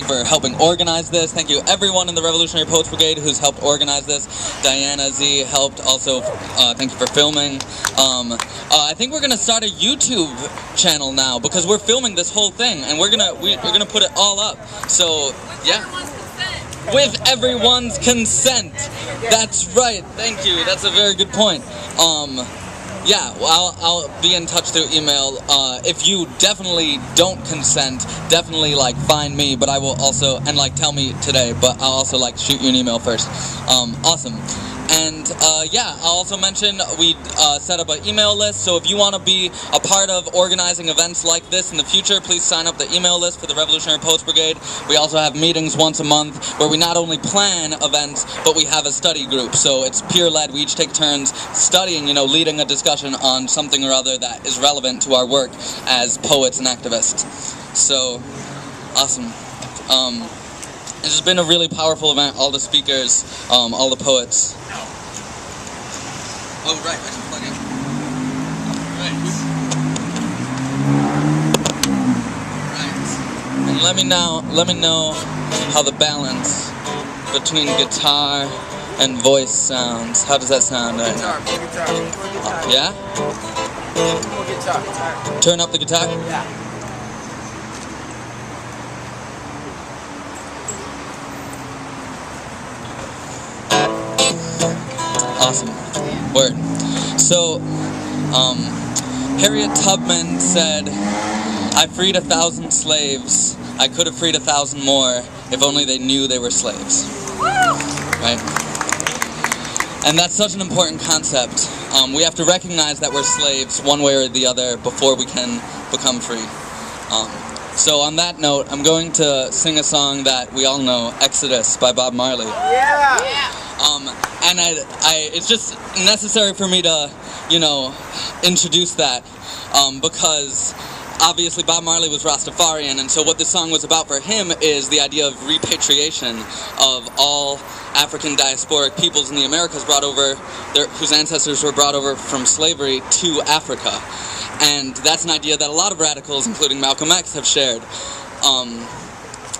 for helping organize this. Thank you everyone in the Revolutionary Poets Brigade who's helped organize this. Diana Z helped also. Thank you for filming. I think we're gonna start a YouTube channel now because we're filming this whole thing and we're gonna put it all up. So yeah. With everyone's consent. That's right. Thank you. That's a very good point. Yeah, well, I'll be in touch through email. If you definitely don't consent, definitely like find me, but I will also, and like tell me today, but I'll also like shoot you an email first. Awesome. And yeah, I'll also mention we set up an email list, so if you want to be a part of organizing events like this in the future, please sign up the email list for the Revolutionary Poets Brigade. We also have meetings once a month where we not only plan events, but we have a study group, so it's peer-led. We each take turns studying, leading a discussion on something or other that is relevant to our work as poets and activists. So, awesome. It's been a really powerful event, all the speakers, all the poets. Oh, right, I should plug in. Right. And let me know how the balance between guitar and voice sounds. How does that sound right now? Guitar. Yeah? More guitar. Turn up the guitar? Yeah. Awesome. Word. So, Harriet Tubman said, "I freed 1,000 slaves. I could have freed 1,000 more if only they knew they were slaves." Right? And that's such an important concept. We have to recognize that we're slaves one way or the other before we can become free. So on that note, I'm going to sing a song that we all know, Exodus by Bob Marley. Yeah! And it's just necessary for me to, introduce that, because obviously Bob Marley was Rastafarian, and so what this song was about for him is the idea of repatriation of all African diasporic peoples in the Americas whose ancestors were brought over from slavery to Africa. And that's an idea that a lot of radicals, including Malcolm X, have shared.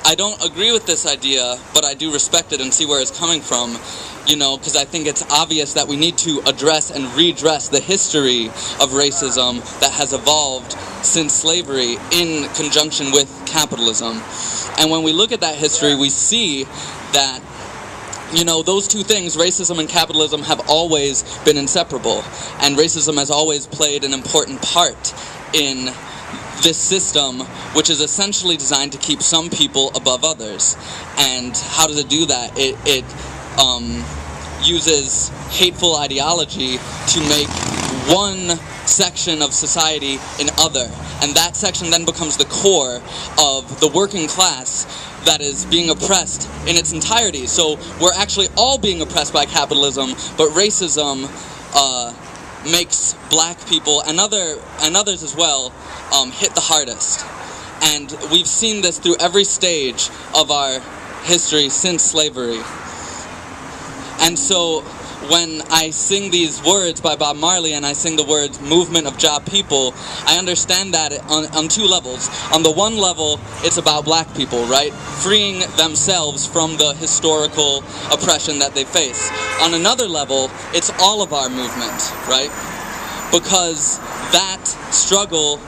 I don't agree with this idea, but I do respect it and see where it's coming from, because I think it's obvious that we need to address and redress the history of racism that has evolved since slavery in conjunction with capitalism. And when we look at that history, we see that those two things, racism and capitalism, have always been inseparable. And racism has always played an important part in this system, which is essentially designed to keep some people above others. And how does it do that? It uses hateful ideology to make one section of society an other. And that section then becomes the core of the working class that is being oppressed in its entirety. So we're actually all being oppressed by capitalism, but racism makes black people and others as well hit the hardest. And we've seen this through every stage of our history since slavery. And so when I sing these words by Bob Marley and I sing the words movement of job people, I understand that on two levels. On the one level, it's about black people, right? Freeing themselves from the historical oppression that they face. On another level, it's all of our movement, right? Because that struggle,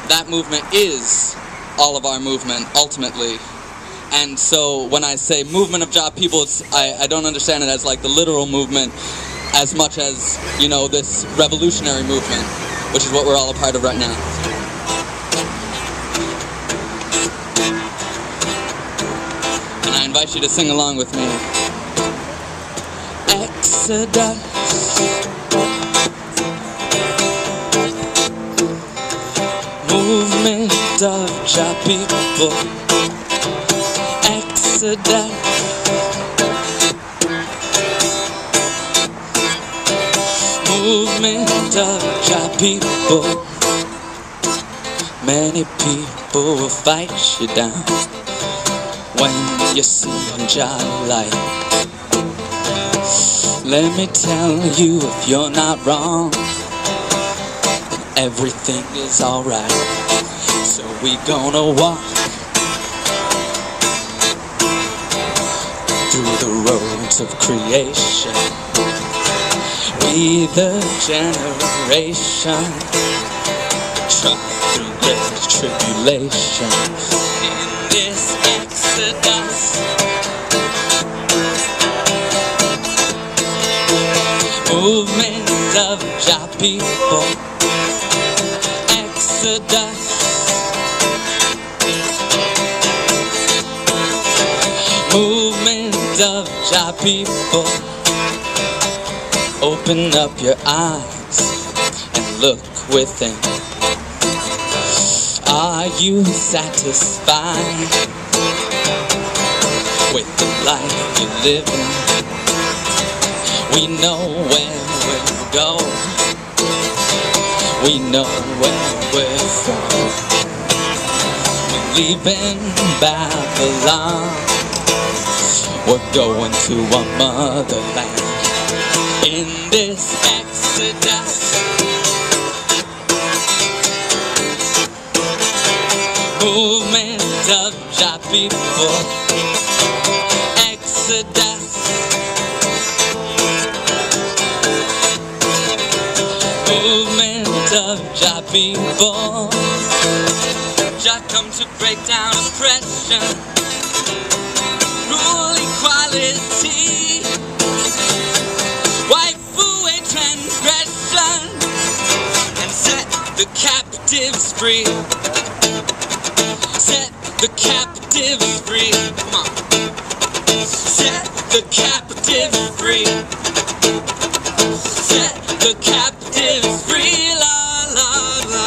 that movement is all of our movement, ultimately. And so when I say movement of job people, I don't understand it as like the literal movement as much as, this revolutionary movement, which is what we're all a part of right now. And I invite you to sing along with me. Exodus. Movement of job people. Exodus. Movement of job people. Many people will fight you down when you see job light. Let me tell you, if you're not wrong, everything is alright. So we gonna walk through the roads of creation. We the generation trod through great tribulation. In this exodus, movement of Jah people. Exodus, movement of Jah people. Open up your eyes and look within. Are you satisfied with the life you live in? We know where we'll go. We know where we're from. We're leaving Babylon. We're going to our motherland. In this exodus, movement of Jah people. Exodus, movement of Jah people. Jah come to break down oppression, rule equality, wipe away transgression, and set the captives free. Set the captives free. Come on. Set the captives free. Set the captives free. La la la.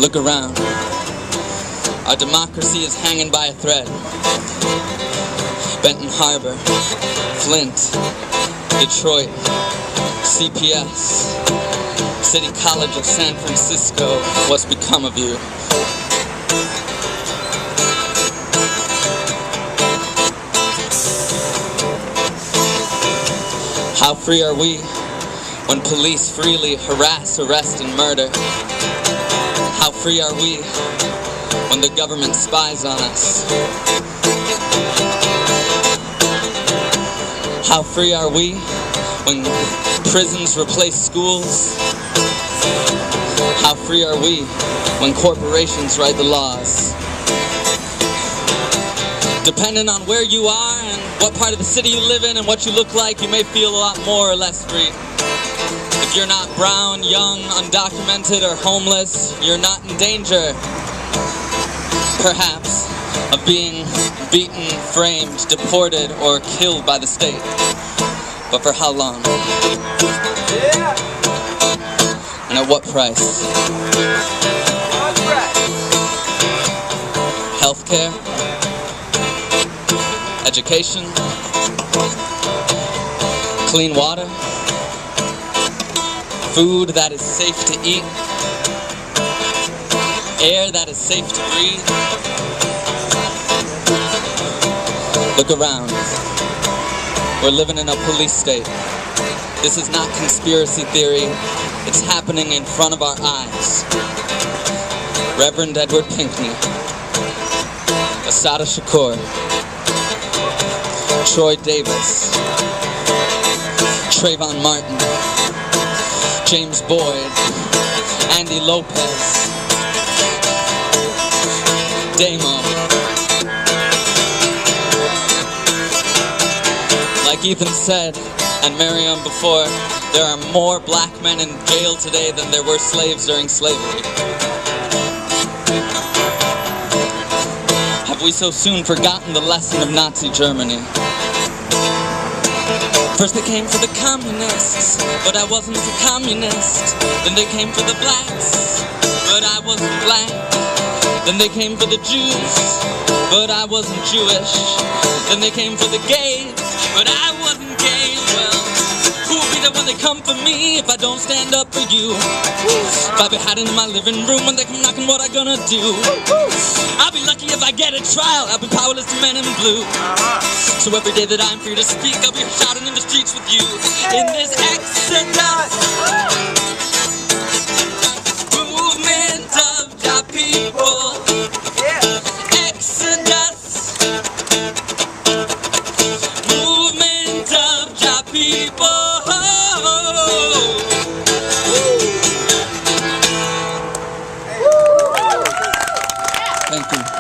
Look around. Our democracy is hanging by a thread. Benton Harbor, Flint, Detroit, CPS, City College of San Francisco. What's become of you? How free are we when police freely harass, arrest, and murder? How free are we when the government spies on us? How free are we when prisons replace schools? How free are we when corporations write the laws? Depending on where you are and what part of the city you live in and what you look like, you may feel a lot more or less free. If you're not brown, young, undocumented, or homeless, you're not in danger, perhaps, of being beaten, framed, deported, or killed by the state. But for how long? And at what price? Healthcare? Education? Clean water? Food that is safe to eat? Air that is safe to breathe? Look around. We're living in a police state. This is not conspiracy theory. It's happening in front of our eyes. Reverend Edward Pinkney, Assata Shakur, Troy Davis, Trayvon Martin, James Boyd, Andy Lopez, Damo. Like Ethan said, and Miriam before, there are more black men in jail today than there were slaves during slavery. Have we so soon forgotten the lesson of Nazi Germany? First they came for the communists, but I wasn't a communist. Then they came for the blacks, but I wasn't black. Then they came for the Jews, but I wasn't Jewish. Then they came for the gays, but I wasn't gay. Well, who'll be there when they come for me if I don't stand up for you? If I be hiding in my living room when they come knocking, what I gonna do? I'll be lucky if I get a trial. I'll be powerless to men in blue. So every day that I'm free to speak, I'll be shouting in the streets with you. In this exodus, Thank you.